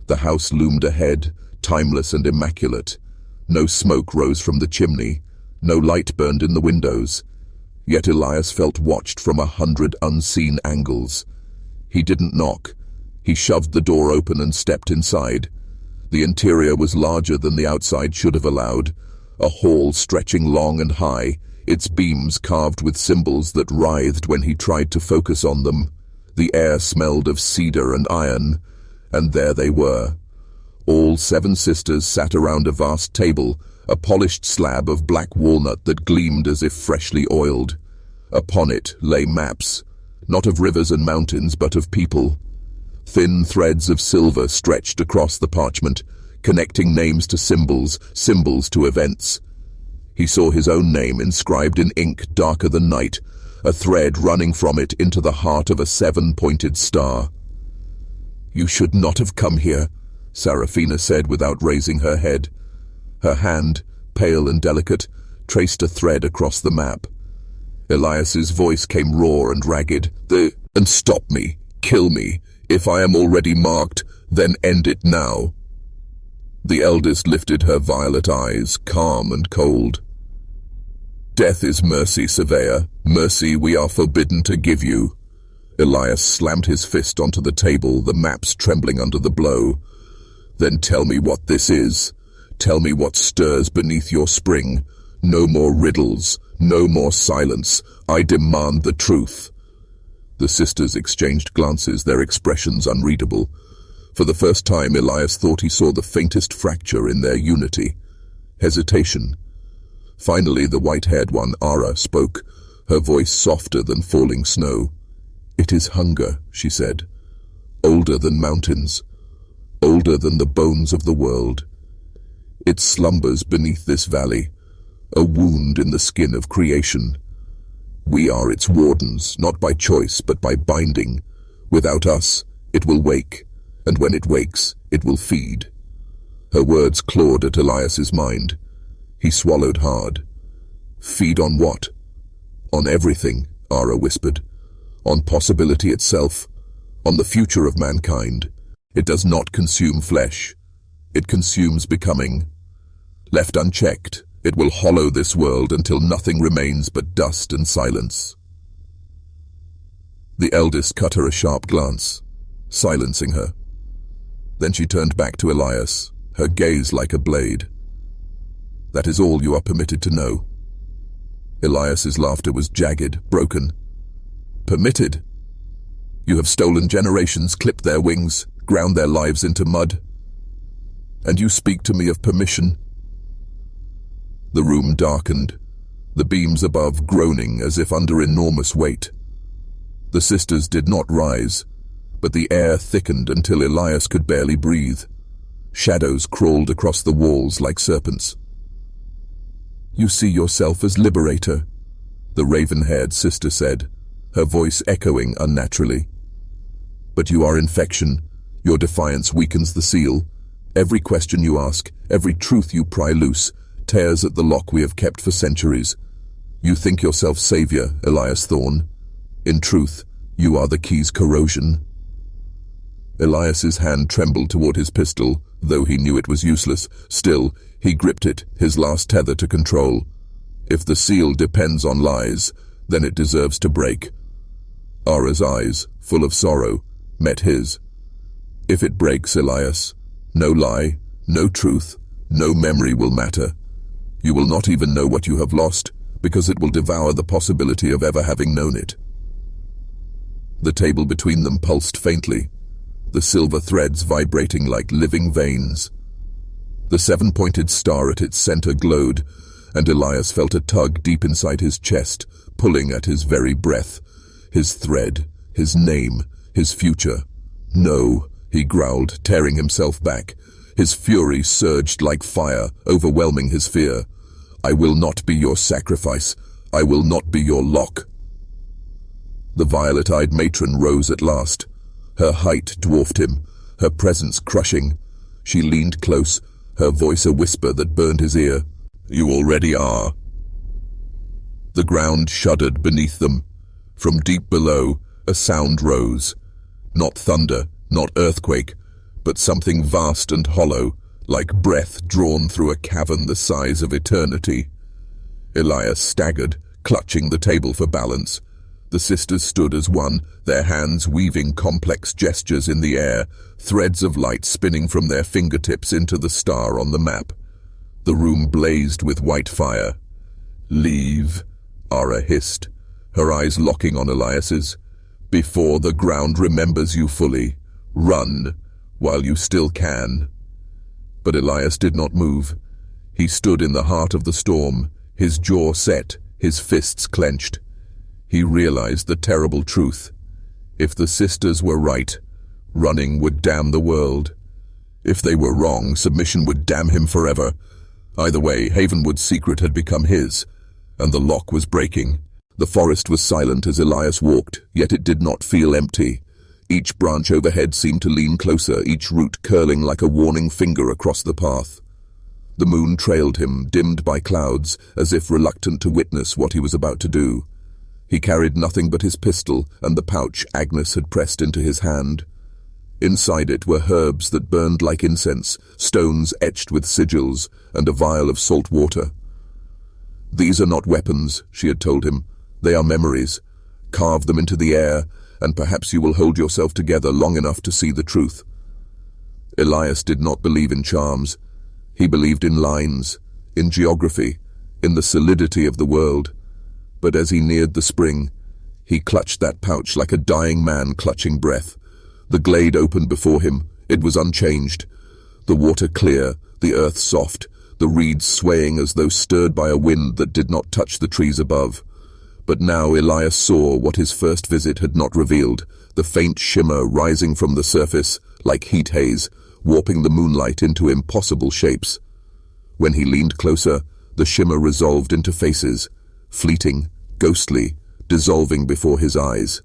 The house loomed ahead, timeless and immaculate. No smoke rose from the chimney, no light burned in the windows. Yet Elias felt watched from 100 unseen angles. He didn't knock. He shoved the door open and stepped inside. The interior was larger than the outside should have allowed, a hall stretching long and high, its beams carved with symbols that writhed when he tried to focus on them. The air smelled of cedar and iron, and there they were. All 7 sisters sat around a vast table, a polished slab of black walnut that gleamed as if freshly oiled. Upon it lay maps, not of rivers and mountains, but of people. Thin threads of silver stretched across the parchment, connecting names to symbols, symbols to events. He saw his own name inscribed in ink darker than night, a thread running from it into the heart of a 7-pointed star. "You should not have come here," Seraphina said without raising her head. Her hand, pale and delicate, traced a thread across the map. Elias's voice came raw and ragged. "And stop me, kill me. If I am already marked, then end it now." The eldest lifted her violet eyes, calm and cold. "Death is mercy, Surveyor. Mercy we are forbidden to give you." Elias slammed his fist onto the table, the maps trembling under the blow. "Then tell me what this is. Tell me what stirs beneath your spring. No more riddles, no more silence. I demand the truth." The sisters exchanged glances, their expressions unreadable. For the first time, Elias thought he saw the faintest fracture in their unity. Hesitation. Finally, the white-haired one, Ara, spoke, her voice softer than falling snow. "It is hunger," she said. "Older than mountains. Older than the bones of the world. It slumbers beneath this valley, a wound in the skin of creation. We are its wardens, not by choice, but by binding. Without us, it will wake, and when it wakes, it will feed." Her words clawed at Elias's mind. He swallowed hard. "Feed on what?" "On everything," Ara whispered. "On possibility itself, on the future of mankind. It does not consume flesh. It consumes becoming. Left unchecked, it will hollow this world until nothing remains but dust and silence." The eldest cut her a sharp glance, silencing her. Then she turned back to Elias, her gaze like a blade. "That is all you are permitted to know." Elias's laughter was jagged, broken. "Permitted? You have stolen generations, clipped their wings, ground their lives into mud. And you speak to me of permission?" The room darkened, the beams above groaning as if under enormous weight. The sisters did not rise, but the air thickened until Elias could barely breathe. Shadows crawled across the walls like serpents. "You see yourself as liberator," the raven-haired sister said, her voice echoing unnaturally. "But you are infection. Your defiance weakens the seal. Every question you ask, every truth you pry loose, tears at the lock we have kept for centuries. You think yourself savior, Elias Thorne. In truth, you are the key's corrosion." Elias's hand trembled toward his pistol, though he knew it was useless. Still, he gripped it, his last tether to control. If the seal depends on lies, then it deserves to break. Ara's eyes, full of sorrow, met his. "If it breaks, Elias, no lie, no truth, no memory will matter. You will not even know what you have lost, because it will devour the possibility of ever having known it." The table between them pulsed faintly, the silver threads vibrating like living veins. The 7-pointed star at its center glowed, and Elias felt a tug deep inside his chest, pulling at his very breath. His thread, his name, his future. "No," he growled, tearing himself back. His fury surged like fire, overwhelming his fear. "I will not be your sacrifice. I will not be your lock." The violet-eyed matron rose at last. Her height dwarfed him, her presence crushing. She leaned close, her voice a whisper that burned his ear. "You already are." The ground shuddered beneath them. From deep below, a sound rose. Not thunder, not earthquake, but something vast and hollow, like breath drawn through a cavern the size of eternity. Elias staggered, clutching the table for balance. The sisters stood as one, their hands weaving complex gestures in the air, threads of light spinning from their fingertips into the star on the map. The room blazed with white fire. "Leave," Ara hissed, her eyes locking on Elias's. "Before the ground remembers you fully. Run, while you still can." But Elias did not move. He stood in the heart of the storm, his jaw set, his fists clenched. He realized the terrible truth. If the sisters were right, running would damn the world. If they were wrong, submission would damn him forever. Either way, Havenwood's secret had become his, and the lock was breaking. The forest was silent as Elias walked, yet it did not feel empty. Each branch overhead seemed to lean closer, each root curling like a warning finger across the path. The moon trailed him, dimmed by clouds, as if reluctant to witness what he was about to do. He carried nothing but his pistol and the pouch Agnes had pressed into his hand. Inside it were herbs that burned like incense, stones etched with sigils, and a vial of salt water. "These are not weapons," she had told him. "They are memories. Carve them into the air, and perhaps you will hold yourself together long enough to see the truth." Elias did not believe in charms. He believed in lines, in geography, in the solidity of the world. But as he neared the spring, he clutched that pouch like a dying man clutching breath. The glade opened before him. It was unchanged. The water clear, the earth soft, the reeds swaying as though stirred by a wind that did not touch the trees above. But now Elias saw what his first visit had not revealed, the faint shimmer rising from the surface, like heat haze, warping the moonlight into impossible shapes. When he leaned closer, the shimmer resolved into faces, fleeting, ghostly, dissolving before his eyes.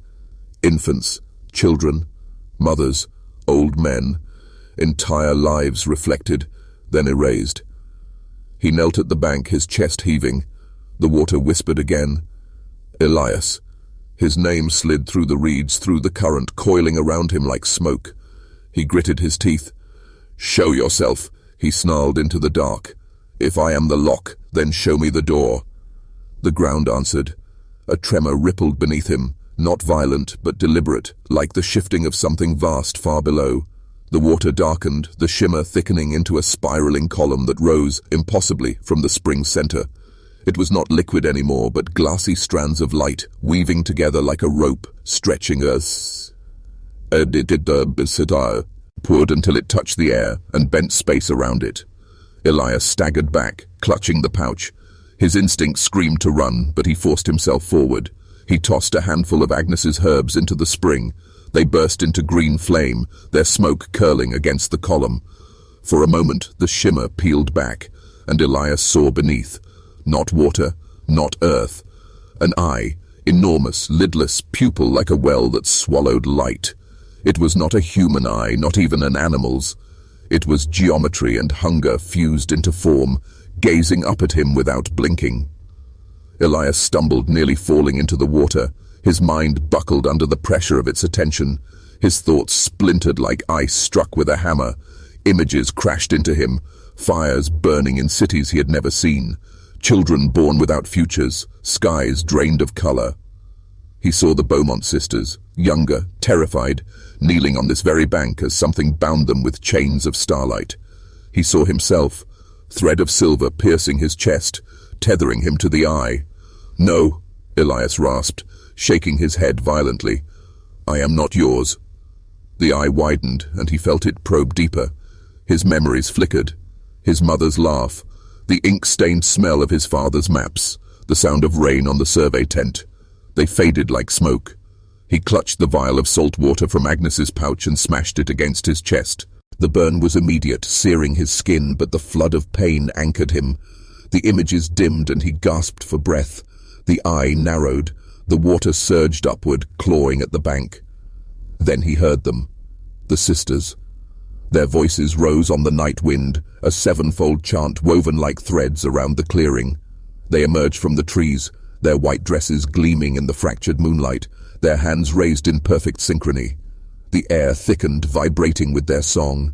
Infants, children, mothers, old men, entire lives reflected, then erased. He knelt at the bank, his chest heaving. The water whispered again. Elias. His name slid through the reeds, through the current, coiling around him like smoke. He gritted his teeth. "Show yourself," he snarled into the dark. "If I am the lock, then show me the door." The ground answered. A tremor rippled beneath him, not violent but deliberate, like the shifting of something vast far below. The water darkened, the shimmer thickening into a spiraling column that rose, impossibly, from the spring's center. It was not liquid anymore, but glassy strands of light, weaving together like a rope, stretching us. Poured until it touched the air and bent space around it. Elias staggered back, clutching the pouch. His instinct screamed to run, but he forced himself forward. He tossed a handful of Agnes's herbs into the spring. They burst into green flame, their smoke curling against the column. For a moment, the shimmer peeled back, and Elias saw beneath. Not water, not earth. An eye, enormous, lidless, pupil like a well that swallowed light. It was not a human eye, not even an animal's. It was geometry and hunger fused into form, gazing up at him without blinking. Elias stumbled, nearly falling into the water. His mind buckled under the pressure of its attention. His thoughts splintered like ice struck with a hammer. Images crashed into him, fires burning in cities he had never seen, children born without futures, skies drained of color. He saw the Beaumont sisters, younger, terrified, kneeling on this very bank as something bound them with chains of starlight. He saw himself, thread of silver piercing his chest, tethering him to the eye. "No," Elias rasped, shaking his head violently. "I am not yours." The eye widened, and he felt it probe deeper. His memories flickered. His mother's laugh, the ink-stained smell of his father's maps, the sound of rain on the survey tent. They faded like smoke. He clutched the vial of salt water from Agnes's pouch and smashed it against his chest. The burn was immediate, searing his skin, but the flood of pain anchored him. The images dimmed and he gasped for breath. The eye narrowed. The water surged upward, clawing at the bank. Then he heard them. The sisters. Their voices rose on the night wind, a sevenfold chant woven like threads around the clearing. They emerged from the trees, their white dresses gleaming in the fractured moonlight, their hands raised in perfect synchrony. The air thickened, vibrating with their song.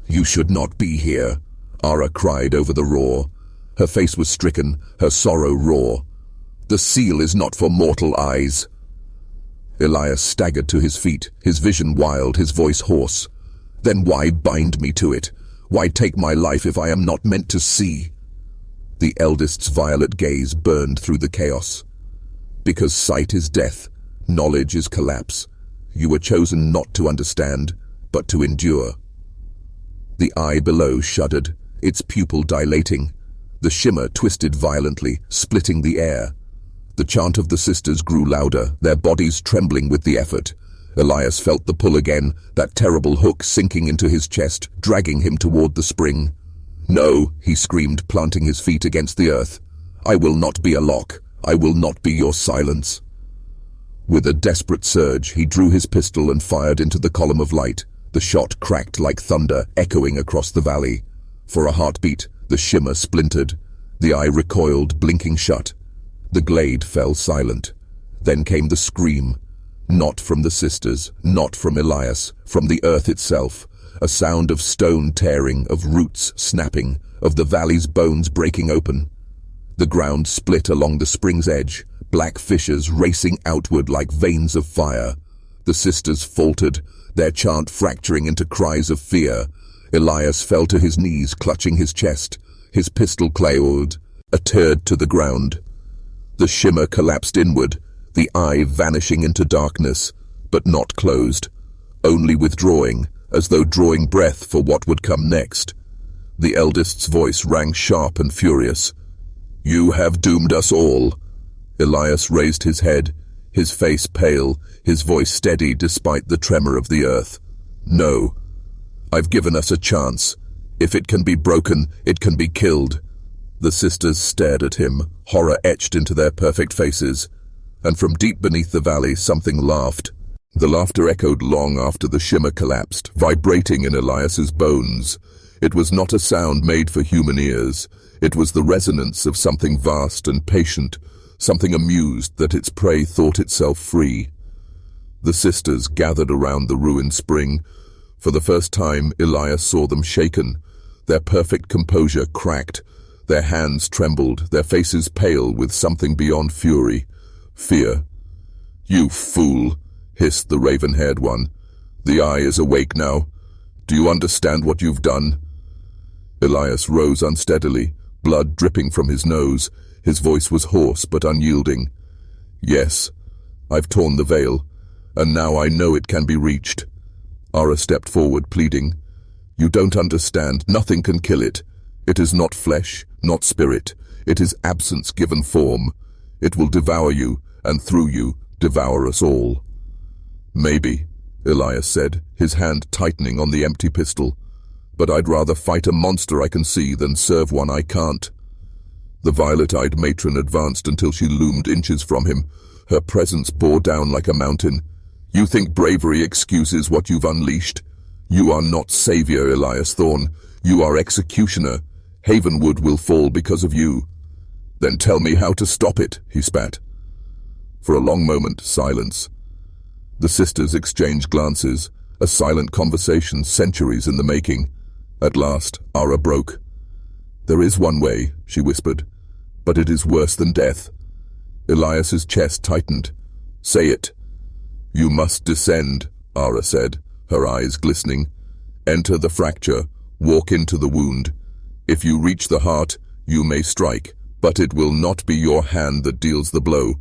You should not be here, Ara cried over the roar. Her face was stricken, her sorrow raw. The seal is not for mortal eyes. Elias staggered to his feet, his vision wild, his voice hoarse. Then why bind me to it? Why take my life if I am not meant to see? The eldest's violet gaze burned through the chaos. Because sight is death, knowledge is collapse. You were chosen not to understand, but to endure. The eye below shuddered, its pupil dilating. The shimmer twisted violently, splitting the air. The chant of the sisters grew louder, their bodies trembling with the effort. Elias felt the pull again, that terrible hook sinking into his chest, dragging him toward the spring. No, he screamed, planting his feet against the earth. I will not be a lock. I will not be your silence. With a desperate surge, he drew his pistol and fired into the column of light. The shot cracked like thunder, echoing across the valley. For a heartbeat, the shimmer splintered. The eye recoiled, blinking shut. The glade fell silent. Then came the scream. Not from the sisters, not from Elias, from the earth itself. A sound of stone tearing, of roots snapping, of the valley's bones breaking open. The ground split along the spring's edge, black fissures racing outward like veins of fire. The sisters faltered, their chant fracturing into cries of fear. Elias fell to his knees, clutching his chest. His pistol clawed, adhered to the ground. The shimmer collapsed inward, the eye vanishing into darkness, but not closed, only withdrawing, as though drawing breath for what would come next. The eldest's voice rang sharp and furious. You have doomed us all. Elias raised his head, his face pale, his voice steady despite the tremor of the earth. No. I've given us a chance. If it can be broken, it can be killed. The sisters stared at him, horror etched into their perfect faces. And from deep beneath the valley, something laughed. The laughter echoed long after the shimmer collapsed, vibrating in Elias's bones. It was not a sound made for human ears. It was the resonance of something vast and patient, something amused that its prey thought itself free. The sisters gathered around the ruined spring. For the first time, Elias saw them shaken. Their perfect composure cracked. Their hands trembled, their faces pale with something beyond fury. Fear. You fool, hissed the raven-haired one. The eye is awake now. Do you understand what you've done? Elias rose unsteadily, blood dripping from his nose. His voice was hoarse but unyielding. Yes, I've torn the veil, and now I know it can be reached. Ara stepped forward, pleading. You don't understand. Nothing can kill it. It is not flesh, not spirit. It is absence given form. It will devour you, and through you, devour us all. Maybe, Elias said, his hand tightening on the empty pistol. But I'd rather fight a monster I can see than serve one I can't. The violet-eyed matron advanced until she loomed inches from him. Her presence bore down like a mountain. You think bravery excuses what you've unleashed? You are not savior, Elias Thorne. You are executioner. Havenwood will fall because of you. Then tell me how to stop it, he spat. For a long moment, silence. The sisters exchanged glances, a silent conversation centuries in the making. At last, Ara broke. There is one way, she whispered, but it is worse than death. Elias's chest tightened. Say it. You must descend, Ara said, her eyes glistening. Enter the fracture, walk into the wound. If you reach the heart, you may strike, but it will not be your hand that deals the blow.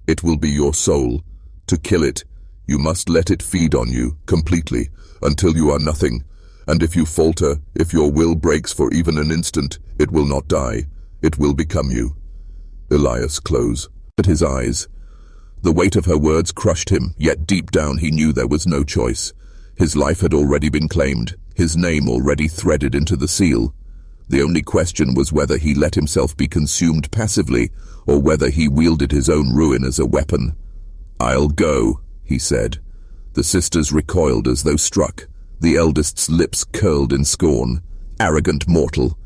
It will be your soul. To kill it, you must let it feed on you, completely, until you are nothing. And if you falter, if your will breaks for even an instant, it will not die. It will become you. Elias closed at his eyes. The weight of her words crushed him, yet deep down he knew there was no choice. His life had already been claimed, his name already threaded into the seal. The only question was whether he let himself be consumed passively, or whether he wielded his own ruin as a weapon. I'll go, he said. The sisters recoiled as though struck. The eldest's lips curled in scorn. Arrogant mortal.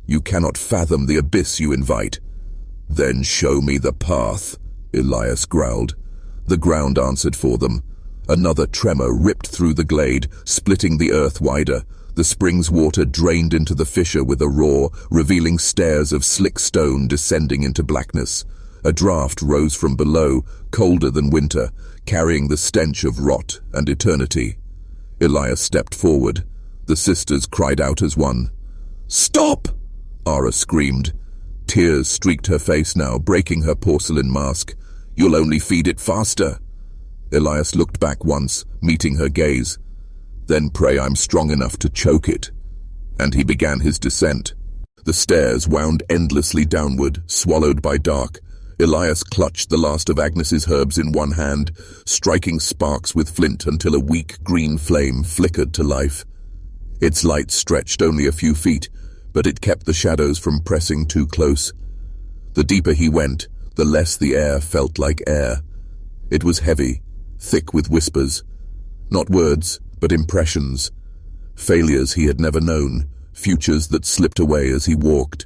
You cannot fathom the abyss you invite. Then show me the path, Elias growled. The ground answered for them. Another tremor ripped through the glade, splitting the earth wider. The spring's water drained into the fissure with a roar, revealing stairs of slick stone descending into blackness. A draught rose from below, colder than winter, carrying the stench of rot and eternity. Elias stepped forward. The sisters cried out as one. "Stop!" Ara screamed. Tears streaked her face now, breaking her porcelain mask. "You'll only feed it faster." Elias looked back once, meeting her gaze. "Then pray I'm strong enough to choke it." And he began his descent. The stairs wound endlessly downward, swallowed by dark. Elias clutched the last of Agnes's herbs in one hand, striking sparks with flint until a weak green flame flickered to life. Its light stretched only a few feet, but it kept the shadows from pressing too close. The deeper he went, the less the air felt like air. It was heavy, thick with whispers. Not words, but impressions. Failures he had never known, futures that slipped away as he walked.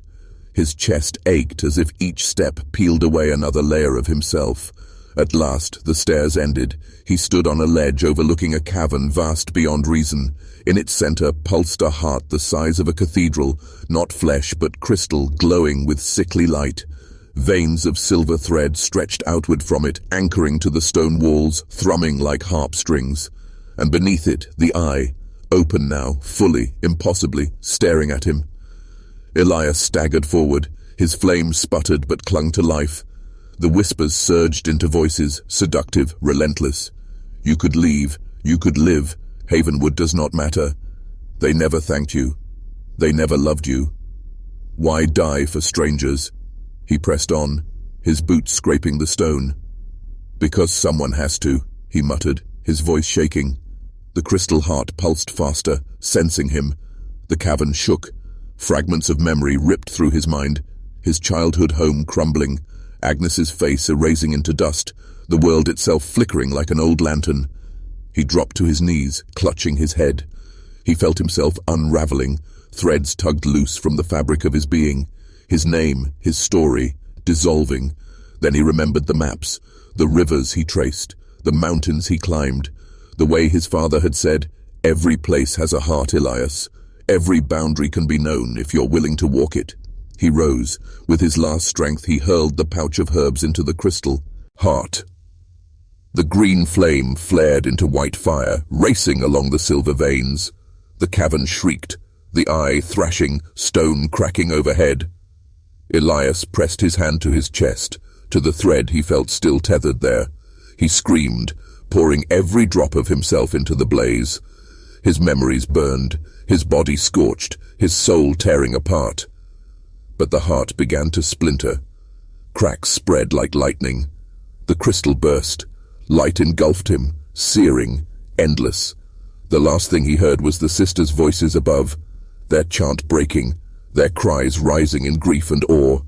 His chest ached as if each step peeled away another layer of himself. At last, the stairs ended. He stood on a ledge overlooking a cavern vast beyond reason. In its center pulsed a heart the size of a cathedral, not flesh but crystal, glowing with sickly light. Veins of silver thread stretched outward from it, anchoring to the stone walls, thrumming like harp strings. And beneath it, the eye, open now, fully, impossibly, staring at him. Elias staggered forward. His flame sputtered but clung to life. The whispers surged into voices, seductive, relentless. "You could leave. You could live. Havenwood does not matter. They never thanked you. They never loved you. Why die for strangers?" He pressed on, his boots scraping the stone. "Because someone has to," he muttered, his voice shaking. The crystal heart pulsed faster, sensing him. The cavern shook. Fragments of memory ripped through his mind, his childhood home crumbling, Agnes's face erasing into dust, the world itself flickering like an old lantern. He dropped to his knees, clutching his head. He felt himself unraveling, threads tugged loose from the fabric of his being. His name, his story, dissolving. Then he remembered the maps, the rivers he traced, the mountains he climbed. The way his father had said, "Every place has a heart, Elias. Every boundary can be known if you're willing to walk it." He rose. With his last strength he hurled the pouch of herbs into the crystal. Heart. The green flame flared into white fire, racing along the silver veins. The cavern shrieked, the eye thrashing, stone cracking overhead. Elias pressed his hand to his chest, to the thread he felt still tethered there. He screamed, pouring every drop of himself into the blaze. His memories burned, his body scorched, his soul tearing apart. But the heart began to splinter. Cracks spread like lightning. The crystal burst. Light engulfed him, searing, endless. The last thing he heard was the sisters' voices above, their chant breaking, their cries rising in grief and awe.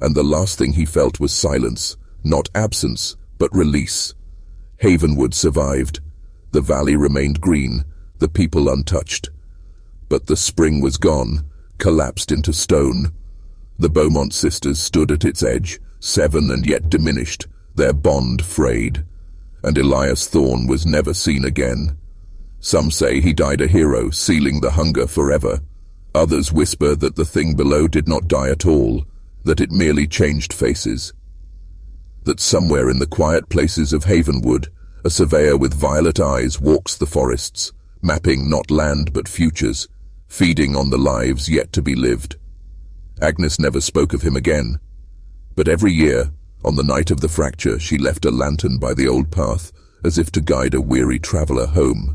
And the last thing he felt was silence, not absence, but release. Havenwood survived. The valley remained green, the people untouched. But the spring was gone, collapsed into stone. The Beaumont sisters stood at its edge, 7 and yet diminished, their bond frayed. And Elias Thorne was never seen again. Some say he died a hero, sealing the hunger forever. Others whisper that the thing below did not die at all, that it merely changed faces. That somewhere in the quiet places of Havenwood, a surveyor with violet eyes walks the forests, mapping not land but futures, feeding on the lives yet to be lived. Agnes never spoke of him again. But every year, on the night of the fracture, she left a lantern by the old path, as if to guide a weary traveller home.